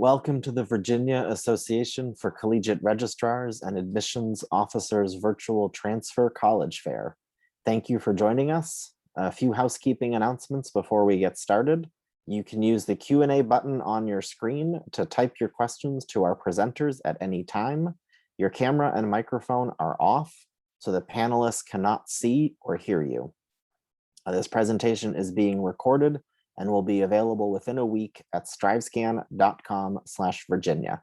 Welcome to the Virginia Association for Collegiate Registrars and Admissions Officers Virtual Transfer College Fair. Thank you for joining us. A few housekeeping announcements before we get started. You can use the Q&A button on your screen to type your questions to our presenters at any time. Your camera and microphone are off, so the panelists cannot see or hear you. This presentation is being recorded and will be available within a week at strivescan.com/Virginia.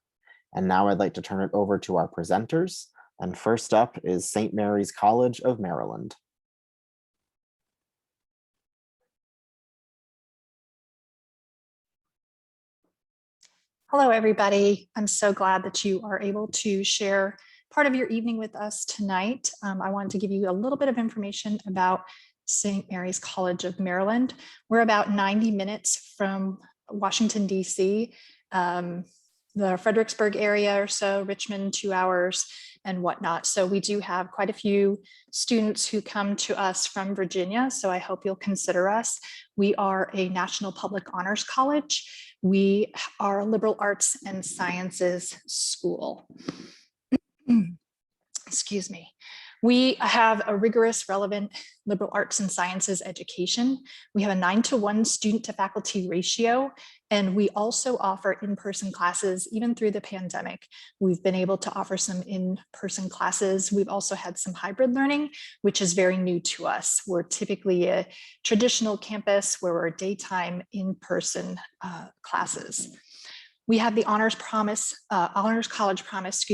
And now I'd like to turn it over to our presenters. And first up is St. Mary's College of Maryland. Hello, everybody. I'm so glad that you are able to share part of your evening with us tonight. I wanted to give you a little bit of information about St. Mary's College of Maryland. We're about 90 minutes from Washington, D.C., the Fredericksburg area or so, Richmond, 2 hours and whatnot. So we do have quite a few students who come to us from Virginia. So I hope you'll consider us. We are a National Public Honors College. We are a liberal arts and sciences school. Excuse me. We have a rigorous, relevant liberal arts and sciences education. We have a 9-to-1 student to faculty ratio, and we also offer in-person classes even through the pandemic. We've been able to offer some in-person classes. We've also had some hybrid learning, which is very new to us. We're typically a traditional campus where we're daytime in-person classes. We have the Honors College Promise,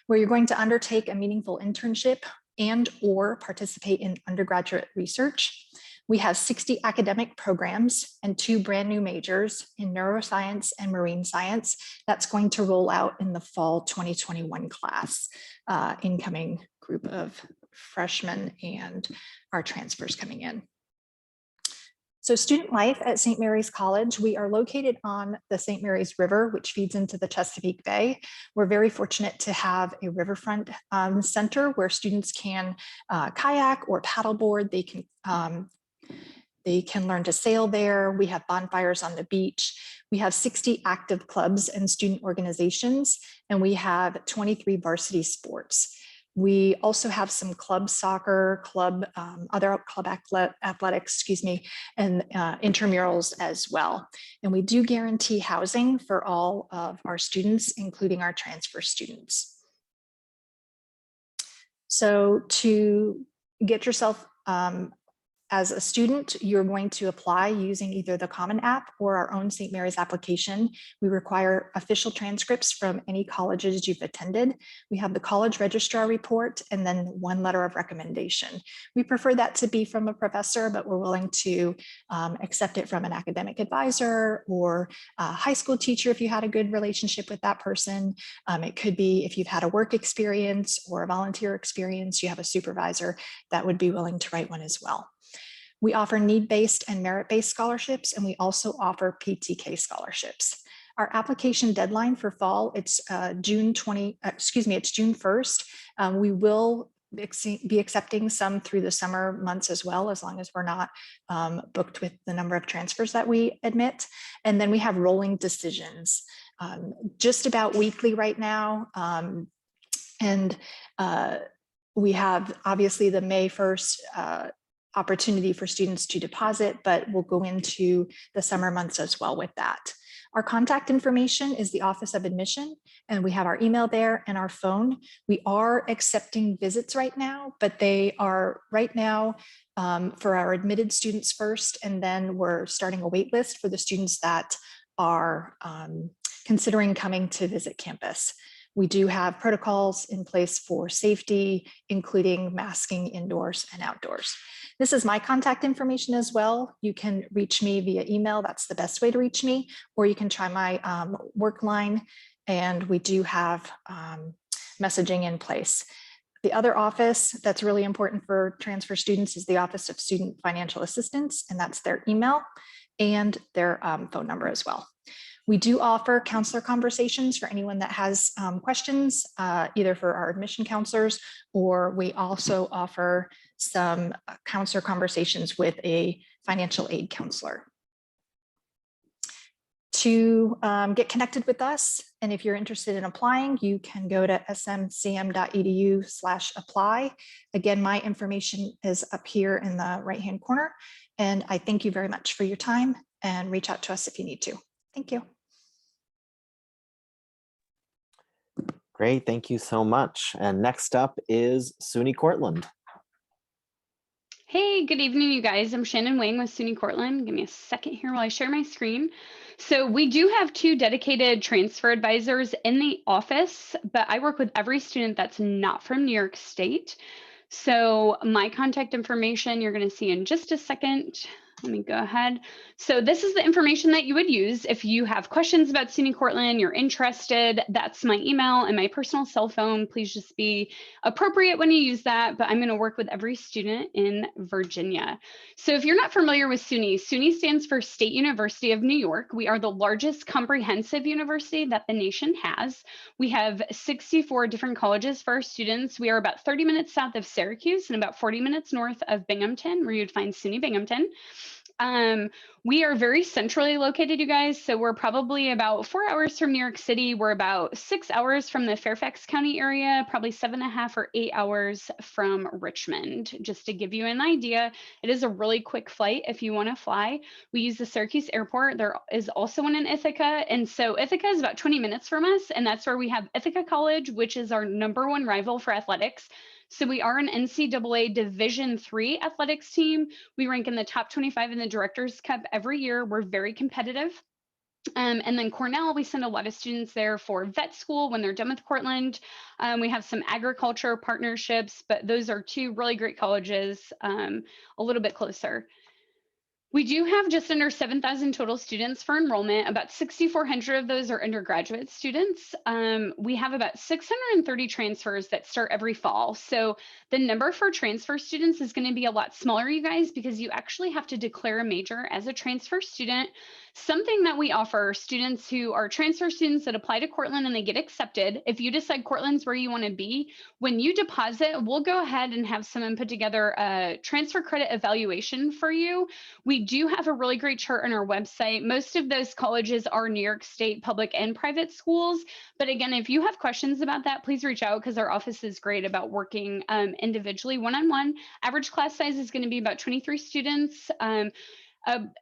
where you're going to undertake a meaningful internship and or participate in undergraduate research. We have 60 academic programs and 2 brand new majors in neuroscience and marine science. That's going to roll out in the fall 2021 class, incoming group of freshmen and our transfers coming in. So student life at St. Mary's College, we are located on the St. Mary's River, which feeds into the Chesapeake Bay. We're very fortunate to have a riverfront center where students can kayak or paddleboard. They can learn to sail there. We have bonfires on the beach. We have 60 active clubs and student organizations, and we have 23 varsity sports. We also have some club soccer, other club athletics, and intramurals as well. And we do guarantee housing for all of our students, including our transfer students. So to get yourself as a student, you're going to apply using either the Common App or our own St. Mary's application. We require official transcripts from any colleges you've attended. We have the college registrar report and then 1 letter of recommendation. We prefer that to be from a professor, but we're willing to accept it from an academic advisor or a high school teacher if you had a good relationship with that person. It could be if you've had a work experience or a volunteer experience, you have a supervisor that would be willing to write one as well. We offer need-based and merit-based scholarships, and we also offer PTK scholarships. Our application deadline for fall, it's June 1st. We will be accepting some through the summer months as well, as long as we're not booked with the number of transfers that we admit. And then we have rolling decisions, just about weekly right now. We have obviously the May 1st opportunity for students to deposit, but we'll go into the summer months as well with that. Our contact information is the Office of Admission, and we have our email there and our phone. We are accepting visits right now, but they are right now for our admitted students first, and then we're starting a wait list for the students that are considering coming to visit campus. We do have protocols in place for safety, including masking indoors and outdoors. This is my contact information as well. You can reach me via email. That's the best way to reach me, or you can try my work line, and we do have messaging in place. The other office that's really important for transfer students is the Office of Student Financial Assistance, and that's their email and their phone number as well. We do offer counselor conversations for anyone that has questions, either for our admission counselors, or we also offer some counselor conversations with a financial aid counselor. to get connected with us. And if you're interested in applying, you can go to smcm.edu/apply. Again, my information is up here in the right-hand corner. And I thank you very much for your time, and reach out to us if you need to. Thank you. Great, thank you so much. And next up is SUNY Cortland. Hey, good evening, you guys. I'm Shannon Wang with SUNY Cortland. Give me a second here while I share my screen. So we do have 2 dedicated transfer advisors in the office, but I work with every student that's not from New York State. So my contact information you're going to see in just a second. Let me go ahead. So this is the information that you would use if you have questions about SUNY Cortland, you're interested. That's my email and my personal cell phone. Please just be appropriate when you use that, but I'm going to work with every student in Virginia. So if you're not familiar with SUNY, SUNY stands for State University of New York. We are the largest comprehensive university that the nation has. We have 64 different colleges for our students. We are about 30 minutes south of Syracuse and about 40 minutes north of Binghamton, where you'd find SUNY Binghamton. We are very centrally located, you guys. So we're probably about 4 hours from New York City. We're about 6 hours from the Fairfax County area, probably 7.5 or 8 hours from Richmond. Just to give you an idea, it is a really quick flight if you want to fly. We use the Syracuse airport. There is also one in Ithaca. And so Ithaca is about 20 minutes from us. And that's where we have Ithaca College, which is our #1 rival for athletics. So we are an NCAA Division III athletics team. We rank in the top 25 in the Directors Cup every year. We're very competitive. And then Cornell, we send a lot of students there for vet school when they're done with Cortland. We have some agriculture partnerships, but those are 2 really great colleges, a little bit closer. We do have just under 7,000 total students for enrollment. About 6,400 of those are undergraduate students. We have about 630 transfers that start every fall. So the number for transfer students is going to be a lot smaller, you guys, because you actually have to declare a major as a transfer student. Something that we offer students who are transfer students that apply to Cortland and they get accepted. If you decide Cortland's where you want to be, when you deposit, we'll go ahead and have someone put together a transfer credit evaluation for you. We do have a really great chart on our website. Most of those colleges are New York State public and private schools. But again, if you have questions about that, please reach out, because our office is great about working individually, one-on-one. Average class size is going to be about 23 students.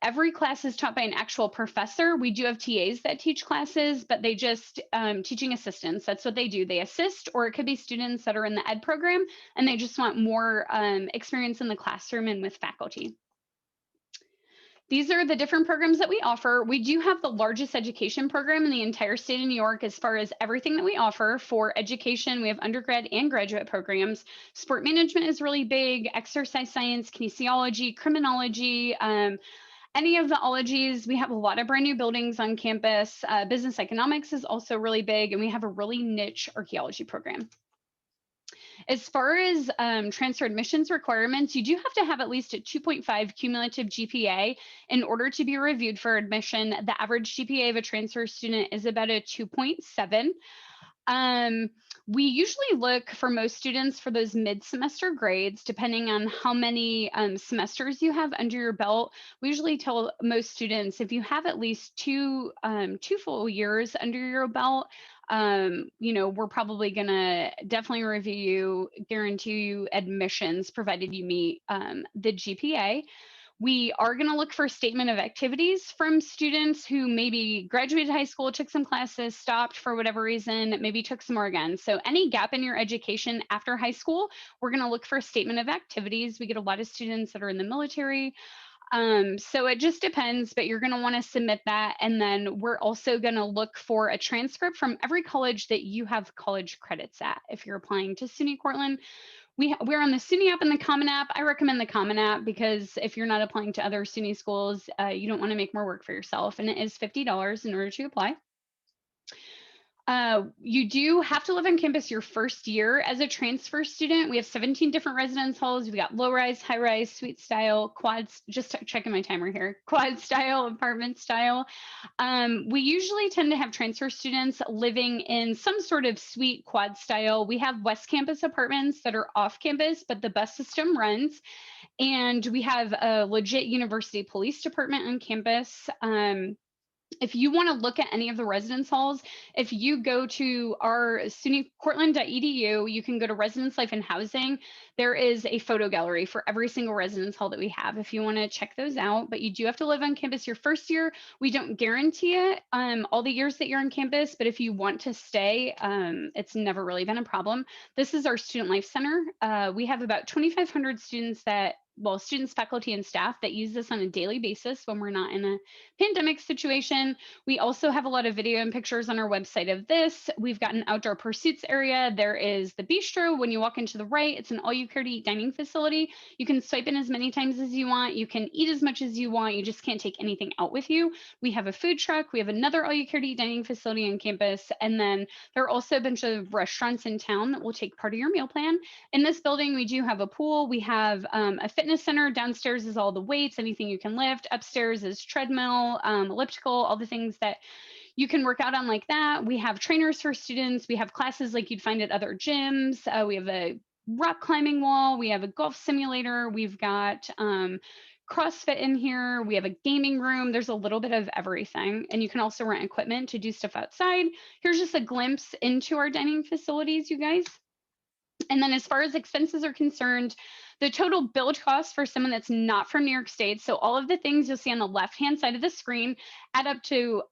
Every class is taught by an actual professor. We do have TAs that teach classes, but they just teaching assistants. That's what they do. They assist, or it could be students that are in the ed program and they just want more experience in the classroom and with faculty. These are the different programs that we offer. We do have the largest education program in the entire state of New York as far as everything that we offer for education. We have undergrad and graduate programs. Sport management is really big, exercise science, kinesiology, criminology, any of the ologies. We have a lot of brand new buildings on campus. Business economics is also really big, and we have a really niche archaeology program. As far as transfer admissions requirements, you do have to have at least a 2.5 cumulative GPA in order to be reviewed for admission. The average GPA of a transfer student is about a 2.7. We usually look for most students for those mid-semester grades, depending on how many semesters you have under your belt. We usually tell most students, if you have at least two full years under your belt, we're probably gonna definitely review you, guarantee you admissions, provided you meet the GPA. We are going to look for a statement of activities from students who maybe graduated high school, took some classes, stopped for whatever reason, maybe took some more again. So any gap in your education after high school, we're going to look for a statement of activities. We get a lot of students that are in the military. So it just depends, but you're going to want to submit that. And then we're also going to look for a transcript from every college that you have college credits at. If you're applying to SUNY Cortland, we're on the SUNY app and the Common App. I recommend the Common App because if you're not applying to other SUNY schools, you don't want to make more work for yourself. And it is $50 in order to apply. You do have to live on campus your first year as a transfer student. We have 17 different residence halls. We got low rise, high rise, suite style, quads, just checking my timer here, quad style, apartment style. We usually tend to have transfer students living in some sort of suite quad style. We have West Campus apartments that are off campus, but the bus system runs. And we have a legit university police department on campus. If you want to look at any of the residence halls, if you go to our sunycortland.edu, you can go to residence life and housing. There is a photo gallery for every single residence hall that we have if you want to check those out. But you do have to live on campus your first year. We don't guarantee it all the years that you're on campus, but if you want to stay, it's never really been a problem. This is our student life center. We have about 2,500 students students, faculty, and staff that use this on a daily basis when we're not in a pandemic situation. We also have a lot of video and pictures on our website of this. We've got an outdoor pursuits area. There is the bistro. When you walk into the right, it's an all-you-can-eat dining facility. You can swipe in as many times as you want. You can eat as much as you want. You just can't take anything out with you. We have a food truck. We have another all-you-can-eat dining facility on campus. And then there are also a bunch of restaurants in town that will take part of your meal plan. In this building, we do have a pool. We have a fitness center. Downstairs is all the weights, anything you can lift. Upstairs is treadmill, elliptical, all the things that you can work out on like that. We have trainers for students. We have classes like you'd find at other gyms. We have a rock climbing wall. We have a golf simulator. We've got CrossFit in here. We have a gaming room. There's a little bit of everything. And you can also rent equipment to do stuff outside. Here's just a glimpse into our dining facilities, you guys. And then as far as expenses are concerned, the total build cost for someone that's not from New York State, so all of the things you'll see on the left-hand side of the screen add up to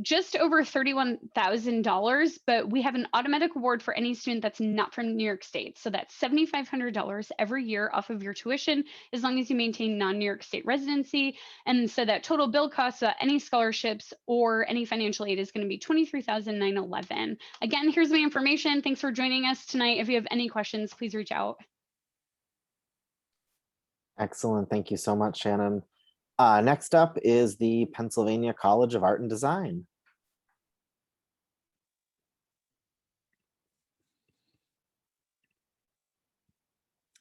just over $31,000, but we have an automatic award for any student that's not from New York State. So that's $7,500 every year off of your tuition, as long as you maintain non-New York State residency. And so that total build cost without any scholarships or any financial aid is going to be $23,911. Again, here's my information. Thanks for joining us tonight. If you have any questions, please reach out. Excellent. Thank you so much, Shannon. Next up is the Pennsylvania College of Art and Design.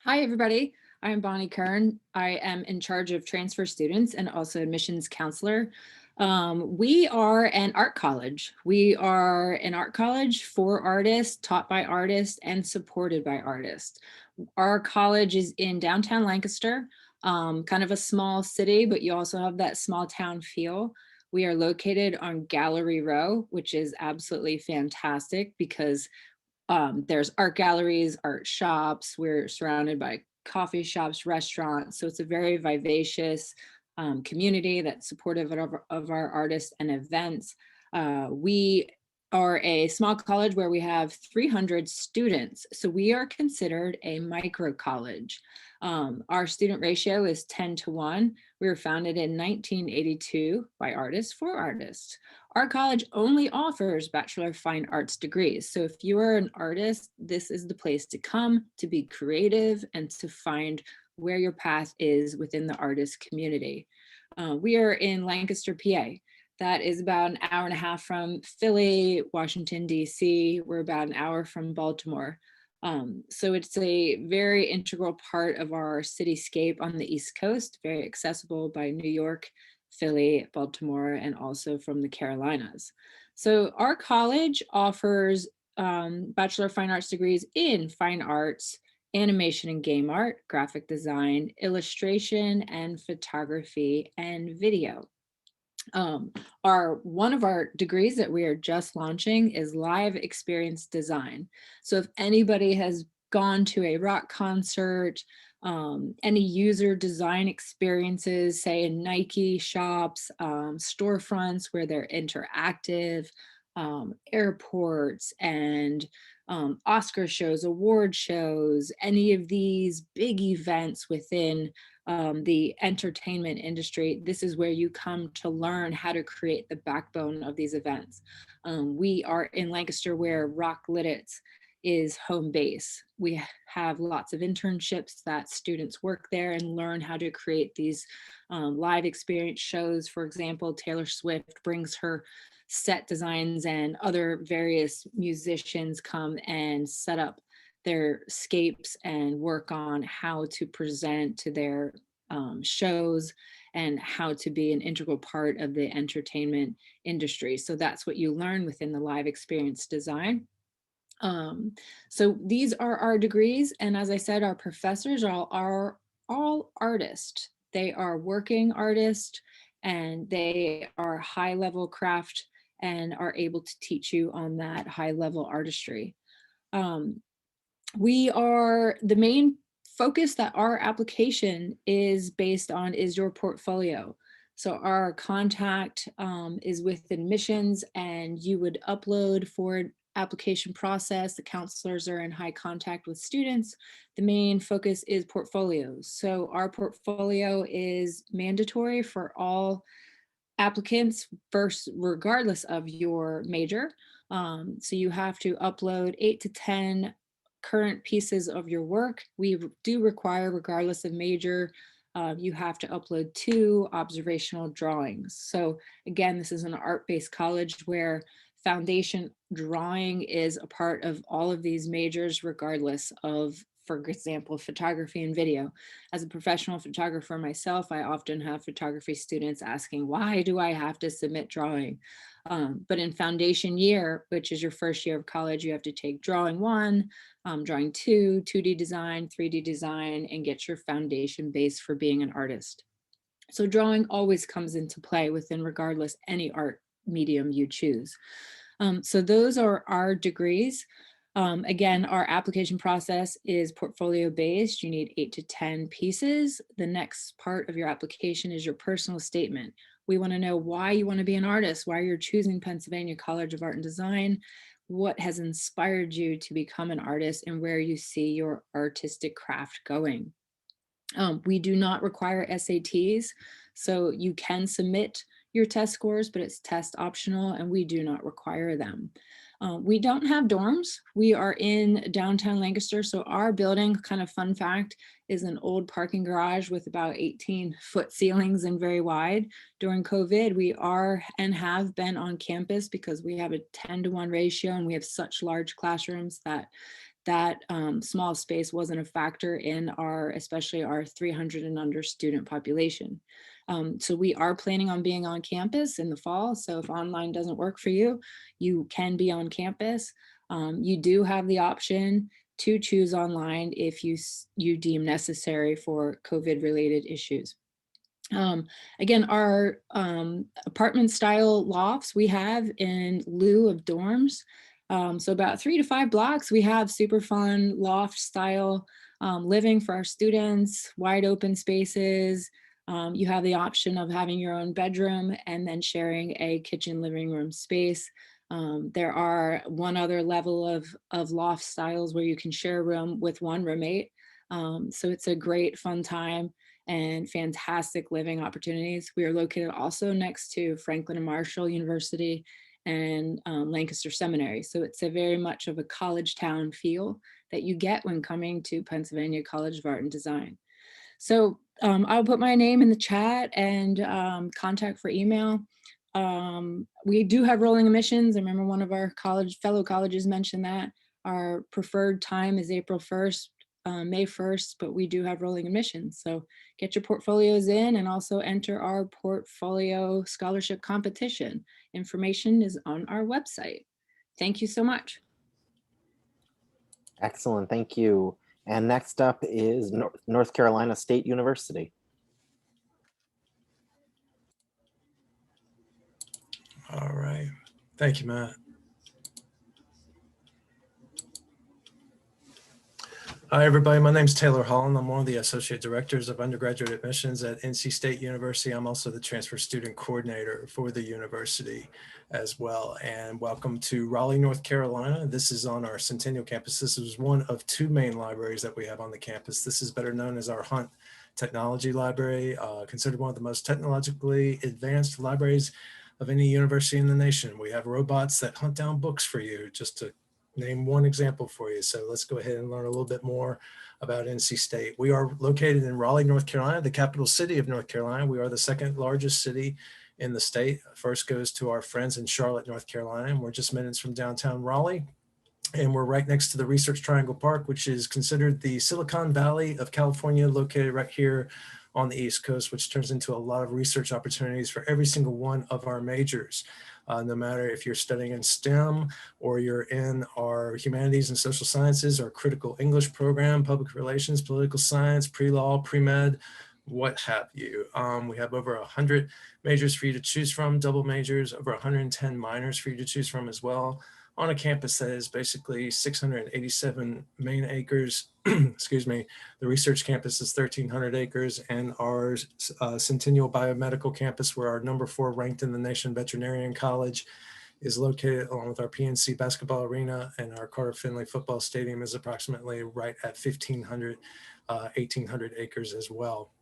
Hi, everybody. I'm Bonnie Kern. I am in charge of transfer students and also admissions counselor. We are an art college. We are an art college for artists, taught by artists, and supported by artists. Our college is in downtown Lancaster, kind of a small city, but you also have that small town feel. We are located on Gallery Row, which is absolutely fantastic because there's art galleries, art shops. We're surrounded by coffee shops, restaurants. So it's a very vivacious community that's supportive of our artists and events. We are a small college where we have 300 students. So we are considered a micro college. Our student ratio is 10-1. We were founded in 1982 by artists for artists. Our college only offers Bachelor of Fine Arts degrees. So if you are an artist, this is the place to come to be creative and to find where your path is within the artist community. We are in Lancaster, PA. That is about an hour and a half from Philly, Washington, DC. We're about an hour from Baltimore. So it's a very integral part of our cityscape on the East Coast, very accessible by New York, Philly, Baltimore, and also from the Carolinas. So our college offers Bachelor of Fine Arts degrees in fine arts, animation and game art, graphic design, illustration, and photography and video. One of our degrees that we are just launching is live experience design. So if anybody has gone to a rock concert, any user design experiences, say in Nike shops, storefronts where they're interactive, airports and Oscar shows, award shows, any of these big events within the entertainment industry, this is where you come to learn how to create the backbone of these events. We are in Lancaster where Rock Lidditz is home base. We have lots of internships that students work there and learn how to create these live experience shows. For example, Taylor Swift brings her set designs and other various musicians come and set up their scapes and work on how to present to their shows and how to be an integral part of the entertainment industry. So that's what you learn within the live experience design. So these are our degrees. And as I said, our professors are all artists. They are working artists and they are high level craft and are able to teach you on that high level artistry. The main focus that our application is based on is your portfolio. So our contact is with admissions, and you would upload for application process. The counselors are in high contact with students. The main focus is portfolios. So our portfolio is mandatory for all applicants, first, regardless of your major. So you have to upload 8 to 10 current pieces of your work. We do require, regardless of major, you have to upload 2 observational drawings. So again, this is an art-based college where foundation drawing is a part of all of these majors, regardless of, for example, photography and video. As a professional photographer myself, I often have photography students asking, why do I have to submit drawing? But in foundation year, which is your first year of college, you have to take drawing 1, drawing 2, 2D design, 3D design, and get your foundation base for being an artist. So drawing always comes into play within, regardless, any art medium you choose. So those are our degrees. Again, our application process is portfolio based. You need 8 to 10 pieces. The next part of your application is your personal statement. We want to know why you want to be an artist, why you're choosing Pennsylvania College of Art and Design, what has inspired you to become an artist, and where you see your artistic craft going. We do not require SATs, so you can submit your test scores, but it's test optional, and we do not require them. We don't have dorms. We are in downtown Lancaster. So our building, kind of fun fact, is an old parking garage with about 18-foot ceilings and very wide. During COVID, we are and have been on campus because we have a 10-to-1 ratio, and we have such large classrooms that small space wasn't a factor in especially our 300 and under student population. So we are planning on being on campus in the fall. So if online doesn't work for you, you can be on campus. You do have the option to choose online if you deem necessary for COVID related issues. Again, our apartment style lofts we have in lieu of dorms. So about 3 to 5 blocks, we have super fun loft style living for our students, wide open spaces. You have the option of having your own bedroom and then sharing a kitchen living room space. There are one other level of loft styles where you can share a room with one roommate. So it's a great fun time and fantastic living opportunities. We are located also next to Franklin and Marshall University and Lancaster Seminary. So it's a very much of a college town feel that you get when coming to Pennsylvania College of Art and Design. So I'll put my name in the chat and contact for email. We do have rolling admissions. I remember one of our fellow colleges mentioned that. Our preferred time is April 1st, May 1st, but we do have rolling admissions. So get your portfolios in and also enter our portfolio scholarship competition. Information is on our website. Thank you so much. Excellent, thank you. And next up is North Carolina State University. All right, thank you, Matt. Hi, everybody. My name is Taylor Holland. I'm one of the Associate Directors of Undergraduate Admissions at NC State University. I'm also the Transfer Student Coordinator for the university as well. And welcome to Raleigh, North Carolina. This is on our Centennial campus. This is one of 2 main libraries that we have on the campus. This is better known as our Hunt Technology Library, considered one of the most technologically advanced libraries of any university in the nation. We have robots that hunt down books for you, just to name one example for you. So let's go ahead and learn a little bit more about NC State. We are located in Raleigh, North Carolina, the capital city of North Carolina. We are the 2nd largest city in the state. First goes to our friends in Charlotte, North Carolina, and we're just minutes from downtown Raleigh. And we're right next to the Research Triangle Park, which is considered the Silicon Valley of California, located right here on the East Coast, which turns into a lot of research opportunities for every single one of our majors. No matter if you're studying in STEM or you're in our humanities and social sciences or critical English program, public relations, political science, pre-law, pre-med, what have you. We have over 100 majors for you to choose from, double majors, over 110 minors for you to choose from as well, on a campus that is basically 687 main acres. Excuse me. The research campus is 1,300 acres, and our Centennial Biomedical Campus, where our #4 ranked in the nation veterinarian college, is located, along with our PNC basketball arena, and our Carter Finley football stadium is approximately right at 1,800 acres as well.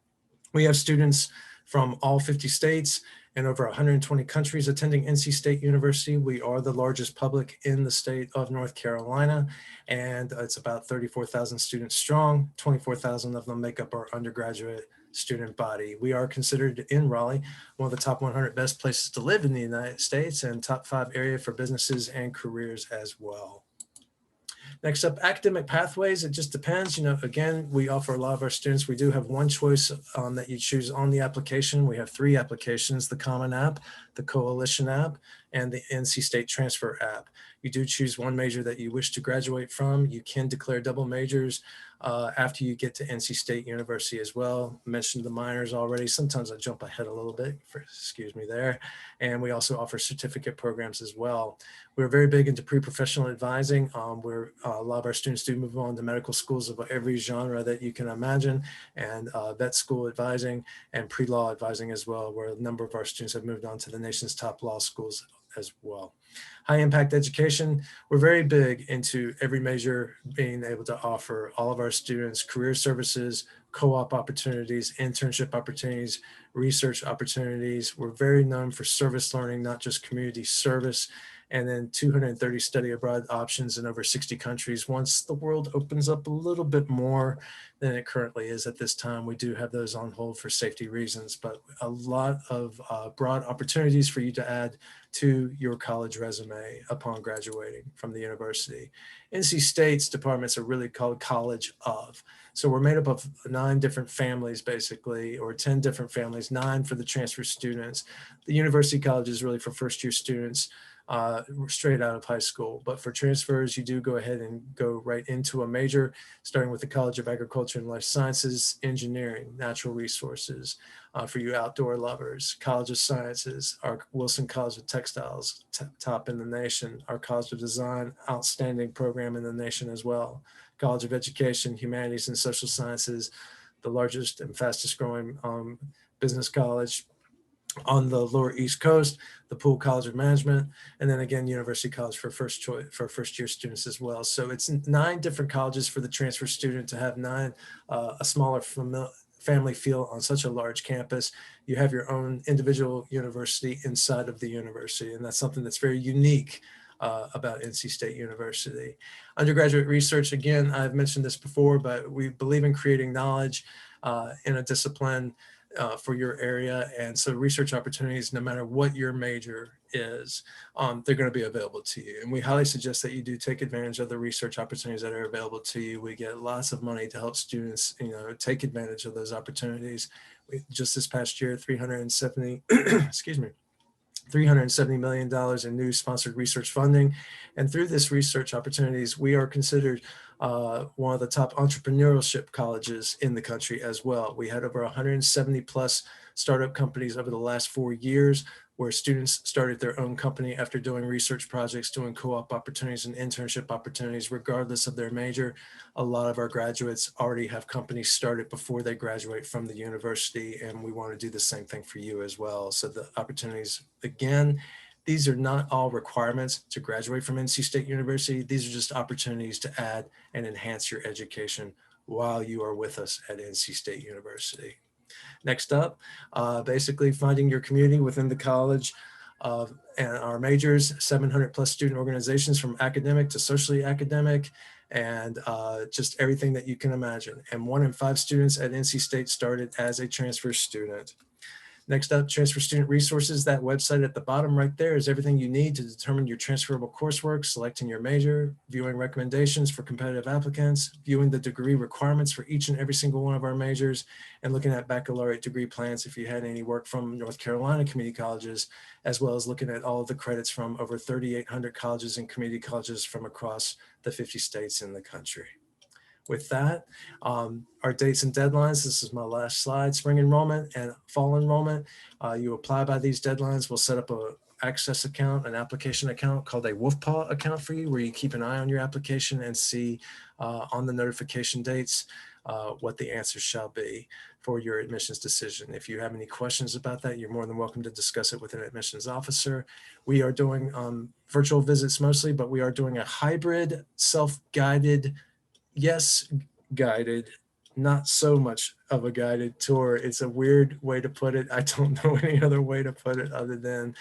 We have students from all 50 states and over 120 countries attending NC State University. We are the largest public in the state of North Carolina, and it's about 34,000 students strong. 24,000 of them make up our undergraduate student body. We are considered in Raleigh one of the top 100 best places to live in the United States, and top 5 area for businesses and careers as well. Next up, academic pathways. It just depends. Again, we offer a lot of our students. We do have one choice that you choose on the application. We have 3 applications: the Common App, the Coalition App, and the NC State Transfer App. You do choose one major that you wish to graduate from. You can declare double majors after you get to NC State University as well. I mentioned the minors already. Sometimes I jump ahead a little bit, excuse me there. And we also offer certificate programs as well. We're very big into pre-professional advising. A lot of our students do move on to medical schools of every genre that you can imagine, and vet school advising and pre-law advising as well, where a number of our students have moved on to the nation's top law schools as well. High impact education. We're very big into every major being able to offer all of our students career services, co-op opportunities, internship opportunities, research opportunities. We're very known for service learning, not just community service, and then 230 study abroad options in over 60 countries. Once the world opens up a little bit more than it currently is at this time, we do have those on hold for safety reasons, but a lot of broad opportunities for you to add to your college resume upon graduating from the university. NC State's departments are really called College of. So we're made up of 9 different families, basically, or 10 different families, 9 for the transfer students. The university college is really for first-year students straight out of high school. But for transfers, you do go ahead and go right into a major, starting with the College of Agriculture and Life Sciences, Engineering, Natural Resources, for you outdoor lovers. College of Sciences, our Wilson College of Textiles, top in the nation. Our College of Design, outstanding program in the nation as well. College of Education, Humanities and Social Sciences, the largest and fastest growing business college on the lower East Coast, the Poole College of Management, and then again, University College for first-year students as well. So it's 9 different colleges for the transfer student to have 9, a smaller family feel on such a large campus. You have your own individual university inside of the university, and that's something that's very unique about NC State University. Undergraduate research, again, I've mentioned this before, but we believe in creating knowledge in a discipline for your area. And so research opportunities, no matter what your major is, they're going to be available to you. And we highly suggest that you do take advantage of the research opportunities that are available to you. We get lots of money to help students, take advantage of those opportunities. Just this past year, $370 million in new sponsored research funding. And through this research opportunities, we are considered one of the top entrepreneurship colleges in the country as well. We had over 170 plus startup companies over the last 4 years, where students started their own company after doing research projects, doing co-op opportunities and internship opportunities, regardless of their major. A lot of our graduates already have companies started before they graduate from the university, and we want to do the same thing for you as well. So the opportunities, again, these are not all requirements to graduate from NC State University. These are just opportunities to add and enhance your education while you are with us at NC State University. Next up, basically finding your community within the college and our majors, 700 plus student organizations from academic to socially academic, and just everything that you can imagine. And 1 in 5 students at NC State started as a transfer student. Next up, transfer student resources. That website at the bottom right there is everything you need to determine your transferable coursework, selecting your major, viewing recommendations for competitive applicants, viewing the degree requirements for each and every single one of our majors, and looking at baccalaureate degree plans if you had any work from North Carolina community colleges, as well as looking at all of the credits from over 3,800 colleges and community colleges from across the 50 states in the country. With that, our dates and deadlines, this is my last slide, spring enrollment and fall enrollment. You apply by these deadlines. We'll set up a access account, an application account called a WolfPaw account for you, where you keep an eye on your application and see on the notification dates what the answers shall be for your admissions decision. If you have any questions about that, you're more than welcome to discuss it with an admissions officer. We are doing virtual visits mostly, but we are doing a hybrid self-guided, yes, guided, not so much of a guided tour. It's a weird way to put it. I don't know any other way to put it other than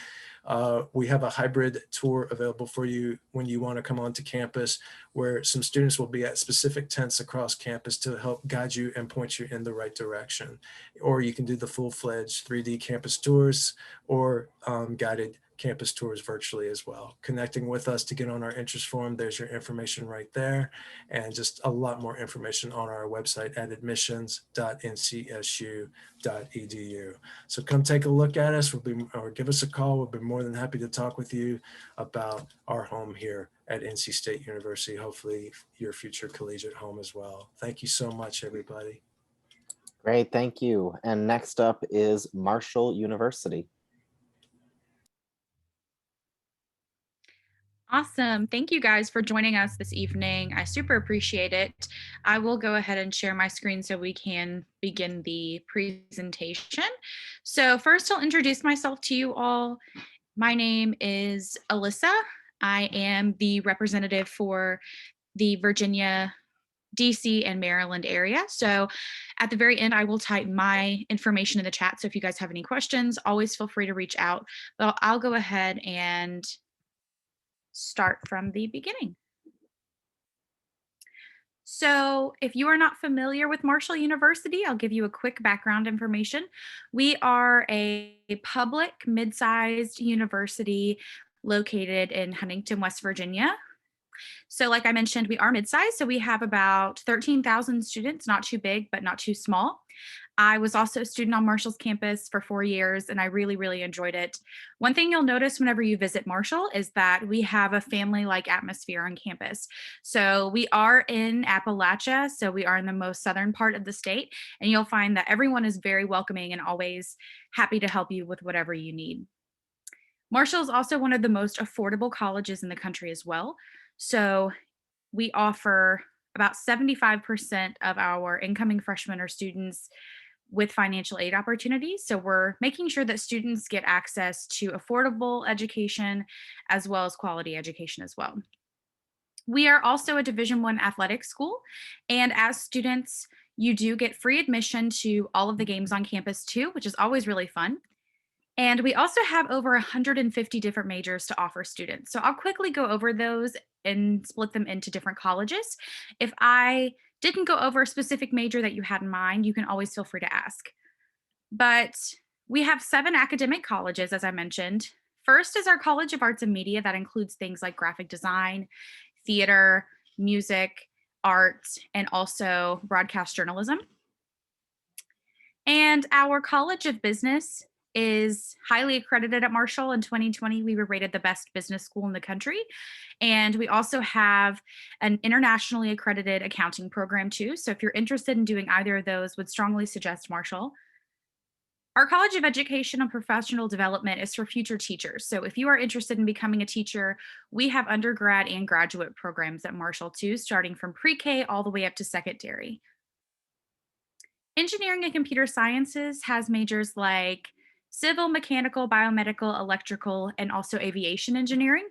we have a hybrid tour available for you when you want to come onto campus, where some students will be at specific tents across campus to help guide you and point you in the right direction. Or you can do the full-fledged 3D campus tours or guided campus tours virtually as well. Connecting with us to get on our interest form, there's your information right there, and just a lot more information on our website at admissions.ncsu.edu. So come take a look at us, or give us a call. We'll be more than happy to talk with you about our home here at NC State University, hopefully your future collegiate home as well. Thank you so much, everybody. Great, thank you. And next up is Marshall University. Awesome. Thank you guys for joining us this evening. I super appreciate it. I will go ahead and share my screen so we can begin the presentation. So first I'll introduce myself to you all. My name is Alyssa. I am the representative for the Virginia, DC, and Maryland area. So at the very end, I will type my information in the chat. So if you guys have any questions, always feel free to reach out. But I'll go ahead and start from the beginning. So if you are not familiar with Marshall University, I'll give you a quick background information. We are a public mid-sized university located in Huntington, West Virginia. So like I mentioned, we are mid-sized, so we have about 13,000 students, not too big, but not too small. I was also a student on Marshall's campus for 4 years, and I really, really enjoyed it. One thing you'll notice whenever you visit Marshall is that we have a family-like atmosphere on campus. So we are in Appalachia, so we are in the most southern part of the state, and you'll find that everyone is very welcoming and always happy to help you with whatever you need. Marshall is also one of the most affordable colleges in the country as well. So we offer about 75% of our incoming freshmen or students with financial aid opportunities. So we're making sure that students get access to affordable education as well as quality education as well. We are also a Division I athletic school, and as students, you do get free admission to all of the games on campus too, which is always really fun. And we also have over 150 different majors to offer students. So I'll quickly go over those and split them into different colleges. If I didn't go over a specific major that you had in mind, you can always feel free to ask. But we have 7 academic colleges, as I mentioned. First is our College of Arts and Media that includes things like graphic design, theater, music, art, and also broadcast journalism. And our College of Business is highly accredited at Marshall. In 2020, we were rated the best business school in the country. And we also have an internationally accredited accounting program too. So if you're interested in doing either of those, would strongly suggest Marshall. Our College of Education and Professional Development is for future teachers. So if you are interested in becoming a teacher, we have undergrad and graduate programs at Marshall too, starting from pre-K all the way up to secondary. Engineering and Computer Sciences has majors like civil, mechanical, biomedical, electrical, and also aviation engineering.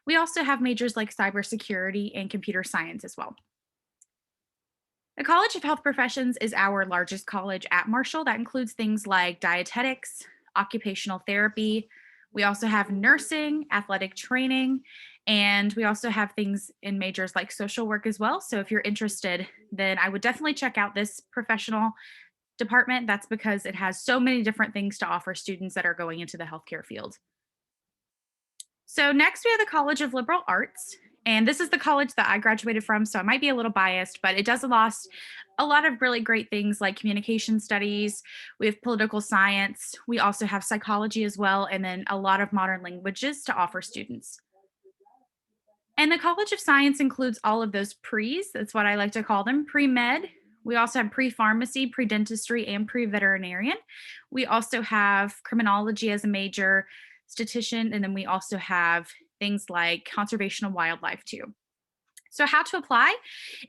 We also have majors like cybersecurity and computer science as well. The College of Health Professions is our largest college at Marshall. That includes things like dietetics, occupational therapy. We also have nursing, athletic training, and we also have things in majors like social work as well. So if you're interested, then I would definitely check out this professional department. That's because it has so many different things to offer students that are going into the healthcare field. So next we have the College of Liberal Arts, and this is the college that I graduated from, so I might be a little biased, but it does a lot of really great things like communication studies. We have political science. We also have psychology as well, and then a lot of modern languages to offer students. And the College of Science includes all of those pre's. That's what I like to call them, pre-med. We also have pre-pharmacy, pre-dentistry, and pre-veterinarian. We also have criminology as a major, statistician, and then we also have things like conservation of wildlife too. So how to apply?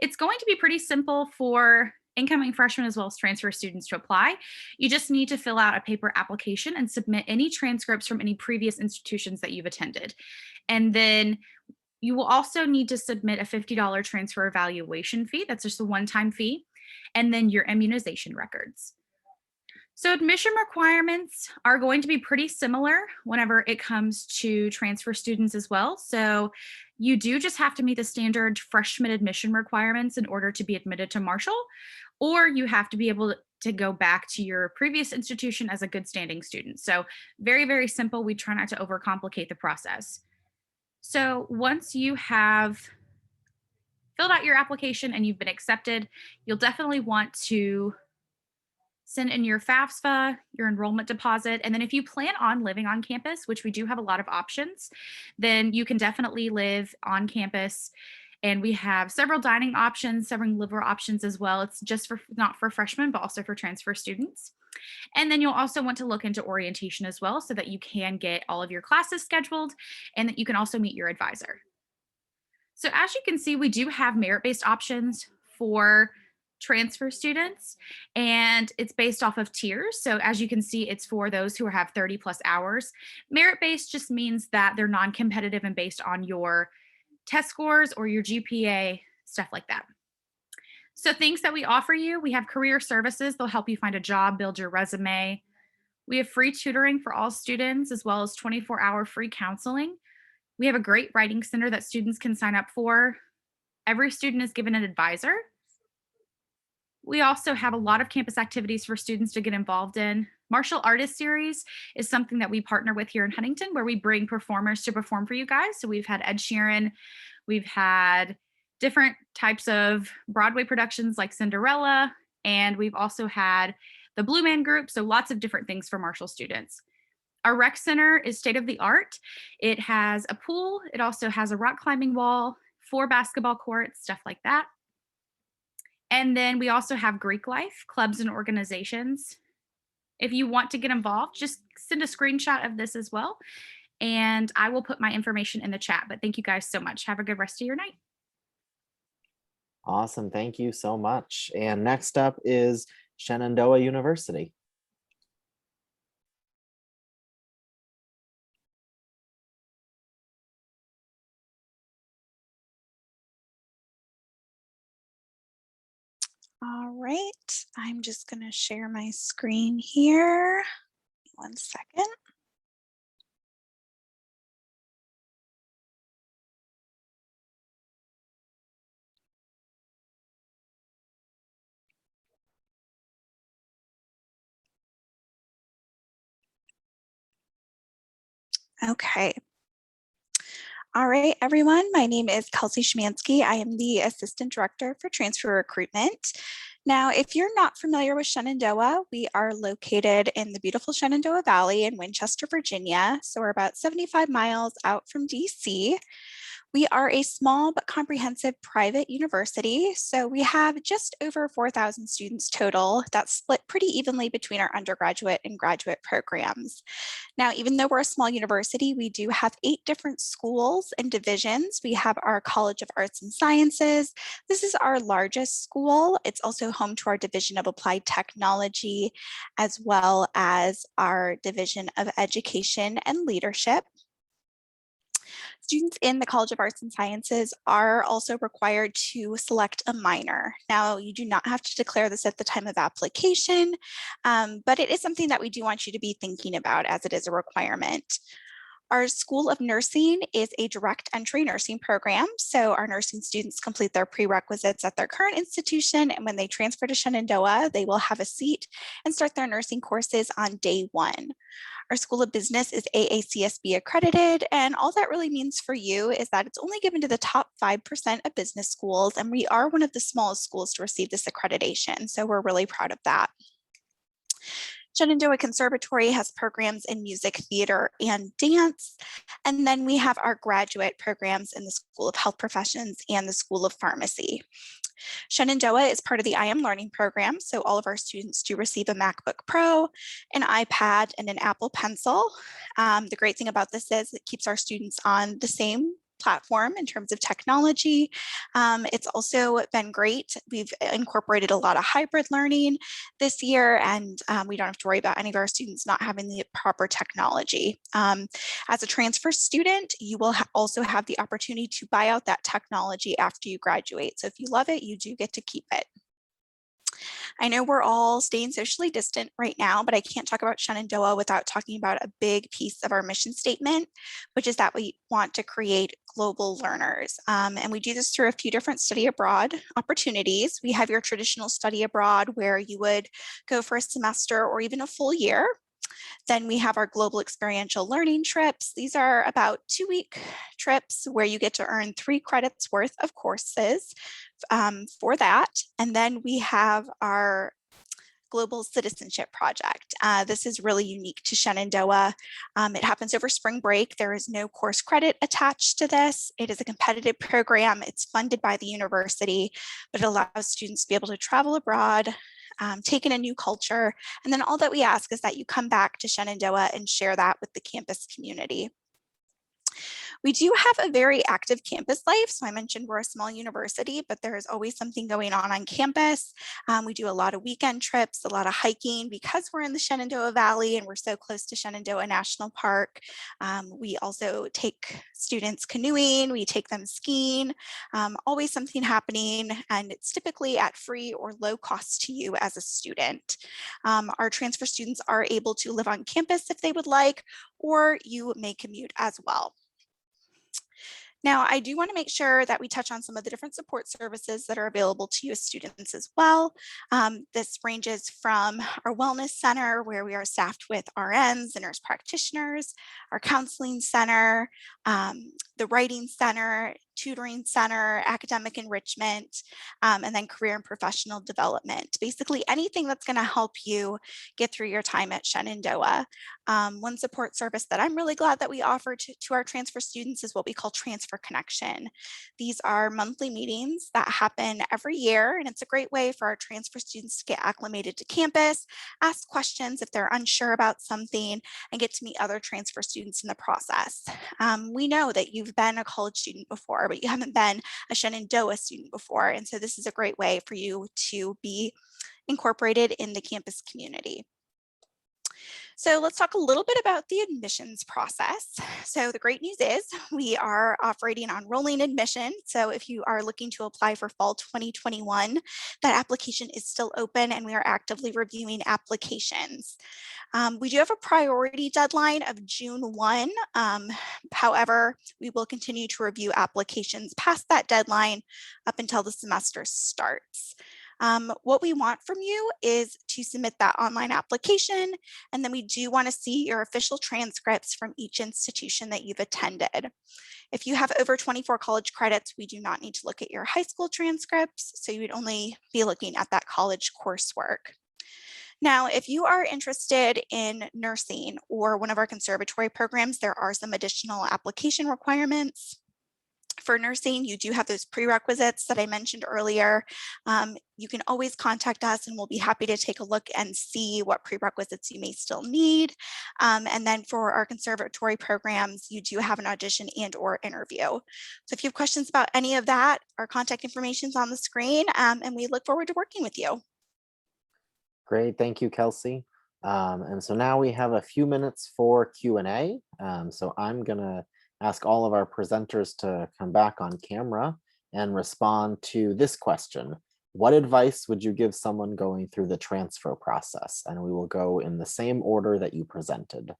It's going to be pretty simple for incoming freshmen as well as transfer students to apply. You just need to fill out a paper application and submit any transcripts from any previous institutions that you've attended. And then you will also need to submit a $50 transfer evaluation fee. That's just a one-time fee. And then your immunization records. So admission requirements are going to be pretty similar whenever it comes to transfer students as well. So you do just have to meet the standard freshman admission requirements in order to be admitted to Marshall, or you have to be able to go back to your previous institution as a good standing student. So very, very simple. We try not to overcomplicate the process. So once you have filled out your application and you've been accepted, you'll definitely want to send in your FAFSA, your enrollment deposit, and then if you plan on living on campus, which we do have a lot of options, then you can definitely live on campus. And we have several dining options, several liver options as well. It's just for not for freshmen, but also for transfer students. And then you'll also want to look into orientation as well so that you can get all of your classes scheduled and that you can also meet your advisor. So as you can see, we do have merit-based options for transfer students, and it's based off of tiers. So as you can see, it's for those who have 30 plus hours. Merit-based just means that they're non-competitive and based on your test scores or your GPA, stuff like that. So things that we offer you, we have career services. They'll help you find a job, build your resume. We have free tutoring for all students, as well as 24-hour free counseling. We have a great writing center that students can sign up for. Every student is given an advisor. We also have a lot of campus activities for students to get involved in. Martial Artist Series is something that we partner with here in Huntington, where we bring performers to perform for you guys. So we've had Ed Sheeran, we've had different types of Broadway productions like Cinderella, and we've also had the Blue Man Group, so lots of different things for Marshall students. Our rec center is state of the art. It has a pool, it also has a rock climbing wall, 4 basketball courts, stuff like that. And then we also have Greek life, clubs and organizations. If you want to get involved, just send a screenshot of this as well. And I will put my information in the chat. But thank you guys so much. Have a good rest of your night. Awesome. Thank you so much. And next up is Shenandoah University. All right, I'm just going to share my screen here. 1 second. Okay. All right, everyone. My name is Kelsey Schmansky. I am the Assistant Director for Transfer Recruitment. Now, if you're not familiar with Shenandoah, we are located in the beautiful Shenandoah Valley in Winchester, Virginia. So we're about 75 miles out from DC. We are a small but comprehensive private university. So we have just over 4,000 students total. That's split pretty evenly between our undergraduate and graduate programs. Now, even though we're a small university, we do have 8 different schools and divisions. We have our College of Arts and Sciences. This is our largest school. It's also home to our Division of Applied Technology, as well as our Division of Education and Leadership. Students in the College of Arts and Sciences are also required to select a minor. Now, you do not have to declare this at the time of application, but it is something that we do want you to be thinking about as it is a requirement. Our School of Nursing is a direct entry nursing program. So our nursing students complete their prerequisites at their current institution, and when they transfer to Shenandoah, they will have a seat and start their nursing courses on day 1. Our School of Business is AACSB accredited, and all that really means for you is that it's only given to the top 5% of business schools, and we are one of the smallest schools to receive this accreditation, so we're really proud of that. Shenandoah Conservatory has programs in music, theater, and dance. And then we have our graduate programs in the School of Health Professions and the School of Pharmacy. Shenandoah is part of the I Am Learning program, so all of our students do receive a MacBook Pro, an iPad, and an Apple Pencil. The great thing about this is it keeps our students on the same platform in terms of technology. It's also been great. We've incorporated a lot of hybrid learning this year, and we don't have to worry about any of our students not having the proper technology. As a transfer student, you will also have the opportunity to buy out that technology after you graduate. So if you love it, you do get to keep it. I know we're all staying socially distant right now, but I can't talk about Shenandoah without talking about a big piece of our mission statement, which is that we want to create global learners. And we do this through a few different study abroad opportunities. We have your traditional study abroad where you would go for a semester or even a full year. Then we have our global experiential learning trips. These are about 2-week trips where you get to earn 3 credits worth of courses for that. And then we have our Global Citizenship Project. This is really unique to Shenandoah. It happens over spring break. There is no course credit attached to this. It is a competitive program. It's funded by the university, but it allows students to be able to travel abroad, take in a new culture. And then all that we ask is that you come back to Shenandoah and share that with the campus community. We do have a very active campus life. So I mentioned we're a small university, but there is always something going on campus. We do a lot of weekend trips, a lot of hiking because we're in the Shenandoah Valley and we're so close to Shenandoah National Park. We also take students canoeing, we take them skiing, always something happening, and it's typically at free or low cost to you as a student. Our transfer students are able to live on campus if they would like, or you may commute as well. Now, I do want to make sure that we touch on some of the different support services that are available to you as students as well. This ranges from our wellness center, where we are staffed with RNs and nurse practitioners, our counseling center, the writing center, tutoring center, academic enrichment, and then career and professional development. Basically anything that's going to help you get through your time at Shenandoah. One support service that I'm really glad that we offer to our transfer students is what we call Transfer Connection. These are monthly meetings that happen every year, and it's a great way for our transfer students to get acclimated to campus, ask questions if they're unsure about something, and get to meet other transfer students in the process. We know that you've been a college student before, but you haven't been a Shenandoah student before. And so this is a great way for you to be incorporated in the campus community. So let's talk a little bit about the admissions process. So the great news is we are operating on rolling admission. So if you are looking to apply for fall 2021, that application is still open and we are actively reviewing applications. We do have a priority deadline of June 1. However, we will continue to review applications past that deadline up until the semester starts. What we want from you is to submit that online application, and then we do want to see your official transcripts from each institution that you've attended. If you have over 24 college credits, we do not need to look at your high school transcripts, so you would only be looking at that college coursework. Now, if you are interested in nursing or one of our conservatory programs, there are some additional application requirements. For nursing, you do have those prerequisites that I mentioned earlier. You can always contact us and we'll be happy to take a look and see what prerequisites you may still need. And then for our conservatory programs, you do have an audition and or interview. So if you have questions about any of that, our contact information is on the screen, and we look forward to working with you. Great, thank you, Kelsey. And so now we have a few minutes for Q&A. So I'm gonna ask all of our presenters to come back on camera and respond to this question. What advice would you give someone going through the transfer process? And we will go in the same order that you presented.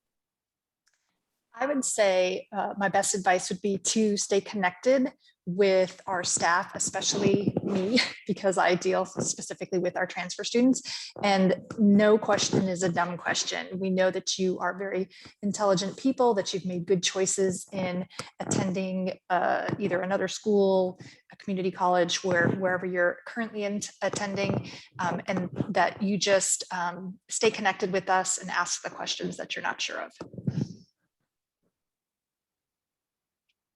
I would say my best advice would be to stay connected with our staff, especially me, because I deal specifically with our transfer students. And no question is a dumb question. We know that you are very intelligent people, that you've made good choices in attending either another school, a community college, wherever you're currently attending, and that you just stay connected with us and ask the questions that you're not sure of.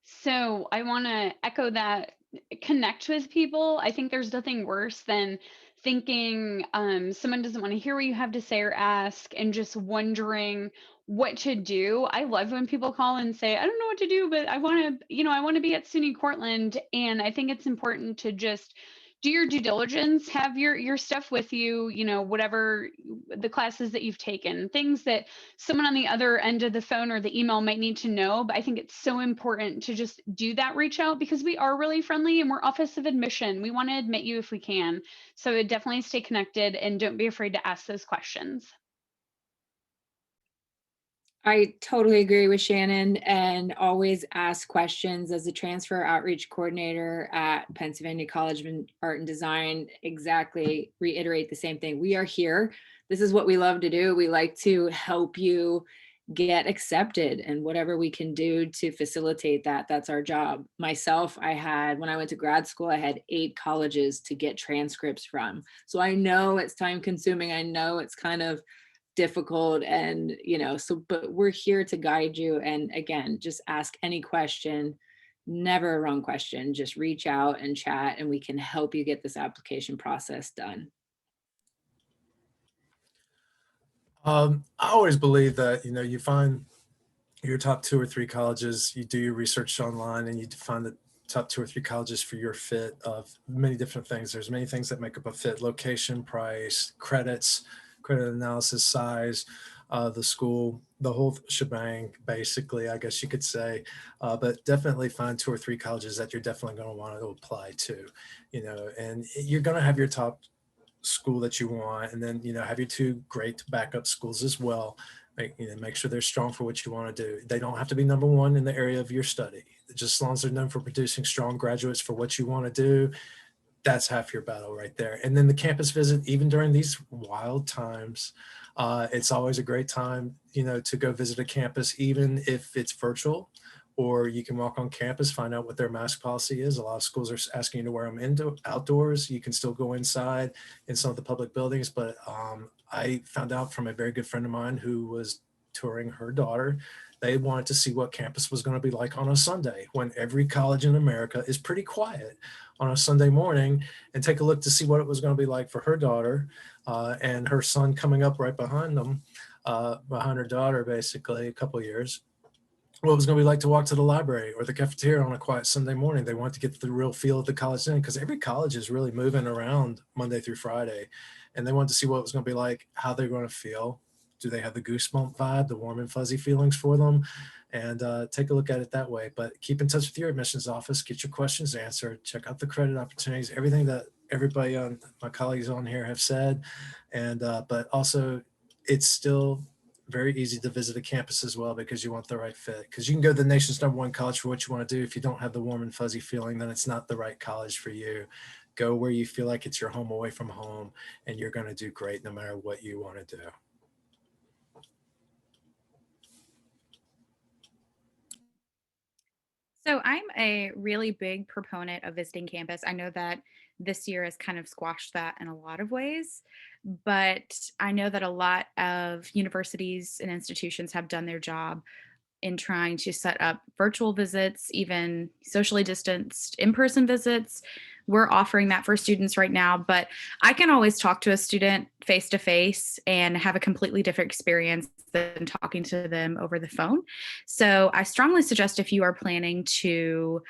So I want to echo that, connect with people. I think there's nothing worse than thinking someone doesn't want to hear what you have to say or ask and just wondering what to do. I love when people call and say, I don't know what to do, but I want to, I want to be at SUNY Cortland. And I think it's important to just do your due diligence, have your stuff with you, whatever the classes that you've taken, things that someone on the other end of the phone or the email might need to know. But I think it's so important to just do that reach out, because we are really friendly and we're Office of Admission. We want to admit you if we can. So definitely stay connected and don't be afraid to ask those questions. I totally agree with Shannon, and always ask questions. As a transfer outreach coordinator at Pennsylvania College of Art and Design, exactly reiterate the same thing. We are here. This is what we love to do. We like to help you get accepted, and whatever we can do to facilitate that, that's our job. Myself, when I went to grad school, I had 8 colleges to get transcripts from. So I know it's time consuming. I know it's kind of difficult, and but we're here to guide you. And again, just ask any question, never a wrong question. Just reach out and chat, and we can help you get this application process done. I always believe that, you find your top 2 or 3 colleges, you do your research online, and you find the top 2 or 3 colleges for your fit of many different things. There's many things that make up a fit: location, price, credits, credit analysis, size, the school, the whole shebang, basically, I guess you could say. But definitely find 2 or 3 colleges that you're definitely going to want to apply to, and you're going to have your top school that you want, and then, have your 2 great backup schools as well. Make sure they're strong for what you want to do. They don't have to be number 1 in the area of your study. Just as long as they're known for producing strong graduates for what you want to do, that's half your battle right there. And then the campus visit, even during these wild times, it's always a great time, to go visit a campus, even if it's virtual, or you can walk on campus, find out what their mask policy is. A lot of schools are asking you to wear them outdoors. You can still go inside in some of the public buildings, but I found out from a very good friend of mine who was touring her daughter. They wanted to see what campus was going to be like on a Sunday, when every college in America is pretty quiet on a Sunday morning, and take a look to see what it was going to be like for her daughter and her son coming up right behind them, behind her daughter, basically, a couple of years. What it was going to be like to walk to the library or the cafeteria on a quiet Sunday morning. They want to get the real feel of the college then, because every college is really moving around Monday through Friday, and they wanted to see what it was going to be like, how they're going to feel. Do they have the goosebump vibe, the warm and fuzzy feelings for them? And take a look at it that way. But keep in touch with your admissions office, get your questions answered, check out the credit opportunities, everything that everybody on my colleagues on here have said. And but also, it's still very easy to visit a campus as well, because you want the right fit. Because you can go to the nation's #1 college for what you want to do. If you don't have the warm and fuzzy feeling, then it's not the right college for you. Go where you feel like it's your home away from home, and you're going to do great no matter what you want to do. So I'm a really big proponent of visiting campus. I know that this year has kind of squashed that in a lot of ways, but I know that a lot of universities and institutions have done their job in trying to set up virtual visits, even socially distanced in-person visits. We're offering that for students right now, but I can always talk to a student face to face and have a completely different experience than talking to them over the phone. So I strongly suggest, if you are planning to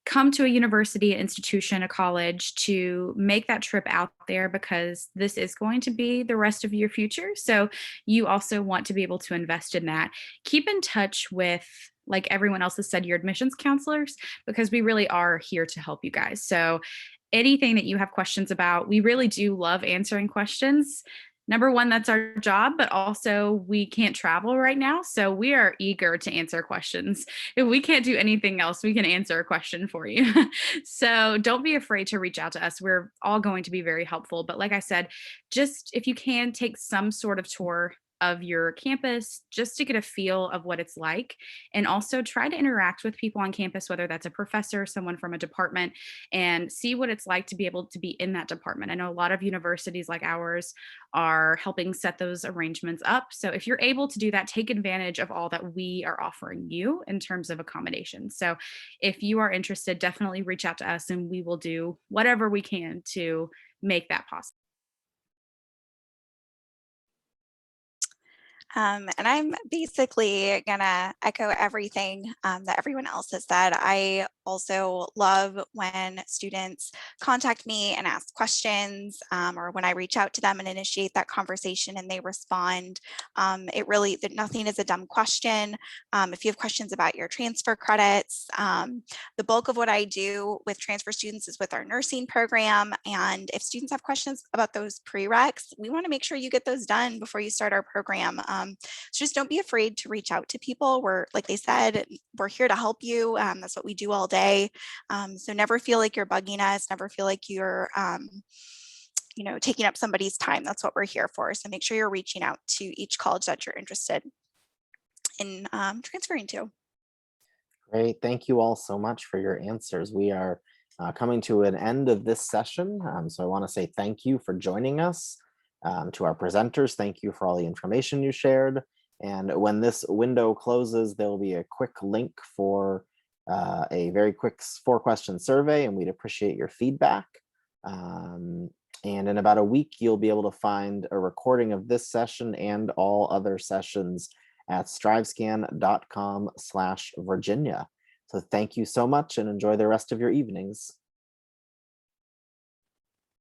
come to a university, an institution, a college, to make that trip out there, because this is going to be the rest of your future. So you also want to be able to invest in that. Keep in touch with, like everyone else has said, your admissions counselors, because we really are here to help you guys. So anything that you have questions about, we really do love answering questions. number one, that's our job, but also we can't travel right now. So we are eager to answer questions. If we can't do anything else, we can answer a question for you. So don't be afraid to reach out to us. We're all going to be very helpful. But like I said, just if you can take some sort of tour of your campus just to get a feel of what it's like, and also try to interact with people on campus, whether that's a professor, someone from a department, and see what it's like to be able to be in that department. I know a lot of universities like ours are helping set those arrangements up. So if you're able to do that, take advantage of all that we are offering you in terms of accommodations. So if you are interested, definitely reach out to us and we will do whatever we can to make that possible. And I'm basically gonna echo everything that everyone else has said. I also love when students contact me and ask questions, or when I reach out to them and initiate that conversation and they respond. It really, nothing is a dumb question. If you have questions about your transfer credits, the bulk of what I do with transfer students is with our nursing program. And if students have questions about those prereqs, we want to make sure you get those done before you start our program. So just don't be afraid to reach out to people. We're, like they said, we're here to help you. That's what we do all day. So never feel like you're bugging us. Never feel like you're, taking up somebody's time. That's what we're here for. So make sure you're reaching out to each college that you're interested in transferring to. Great. Thank you all so much for your answers. We are coming to an end of this session. So I want to say thank you for joining us. To our presenters, thank you for all the information you shared. And when this window closes, there will be a quick link for a very quick 4-question survey, and we'd appreciate your feedback. And in about a week, you'll be able to find a recording of this session and all other sessions at strivescan.com/Virginia. So thank you so much and enjoy the rest of your evenings.